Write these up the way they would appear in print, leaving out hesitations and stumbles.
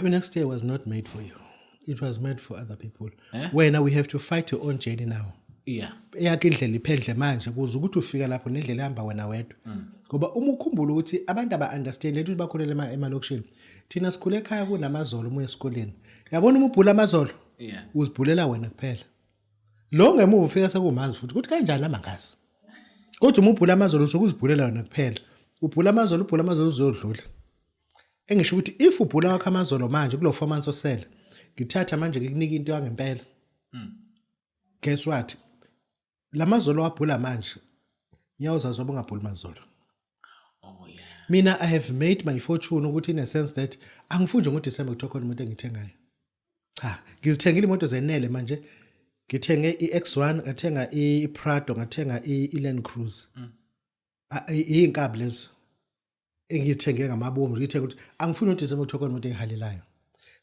next year was not made for you. It was made for other people. Eh? When we have to fight your own journey now. Yeah. Eyakhe indlela iphendle manje kuze ukuthi ufika lapho nendlela ehamba wena wedwa. Ngoba uma ukhumbula ukuthi abantu aba-understand lethu bakholela emalokishini. Thina sikhule ekhaya kunamazolo uma esikoleni. Yabona uma ubhula amazolo? Yeah. Uzibhulela wena kuphela. Lo ngemuva ufika sekumanzi futhi ukuthi kanjani amangazi. Kodwa uma ubhula amazolo usuke uzibhulela wena kuphela. Ubhula amazolo uzodlula. Engisho ukuthi if ubhula wakho amazolo manje kulo 4 months osele, ngithatha manje ngikunika into yangempela. Guess what? Lamazolo wabhula manje. Ngiyawuzazi ubungabhula amazolo. Oh yeah. Mina I have made my fortune ukuthi in a sense that angifunje ngoDecember kuthokho imoto engithengayo. Cha, ngizithengile imoto zenele manje. Ngithenge iX1, ngathenga iPrado, ngathenga iLand Cruiser. Inkabi lezo. Engithenge ngamabomu, ngithenga ukuthi angifuni uDecember kuthokho imoto engihalelayo.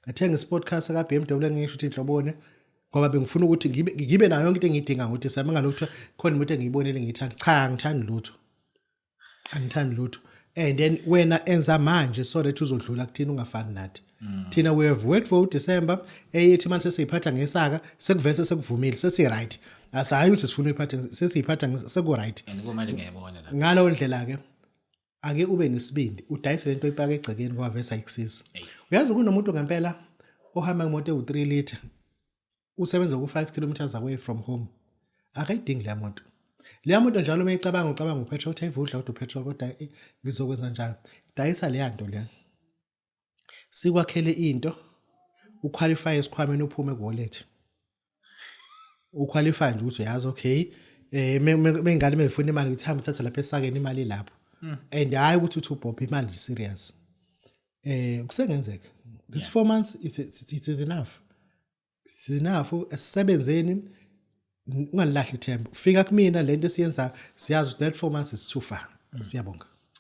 Ngathenga isport car saka BMW engisho ukuthi inhlobone ngoba bengifuna ukuthi ngibe nayo yonke into engidinga ngoDecember ngalokho khona imoto engiyibonile ngiyithanda. Cha, ngithanda lutho. Angithandi lutho. And then wena enza manje so that uzodlula kuthina ungafani nathi. Thina we have worked for December eyithi manje sesiphatha ngesaka sekuvese sekuvumile sesi right. Asayi ukuthi sifuna iphatha sesiphatha seku right. And kumanje ngiyabona la. Ngalo ndlela ke ake ube nesibindi udayise lento oyipaka egcekeni ngoba vese ayikusiza. Uyazi kunomuntu ngempela ohamba ngemoto ewu3 liter usebenza ku5 kilometers away from home. Akayidingi le moto. Le moto njalo mayicabanga upetrol uthi ayivudla kodwa upetrol kodwa ngizokwenza njalo. Dayisa le yanto le. Sikwakhele into uqualify esikhwameni uphume ku-wallet. Uqualify nje ukuthi yazi okay mengane mefuna imali ngithamba uthatha lapha esakeni imali lapho. And hayi ukuthi uthi ubhopha imali serious. Kusengenzeka. This 4 months it is enough. It's enough esebenzeni ungalahli ithemba. Ufika kumina lento esiyenza siyazi that 4 months is too far. Siyabonga.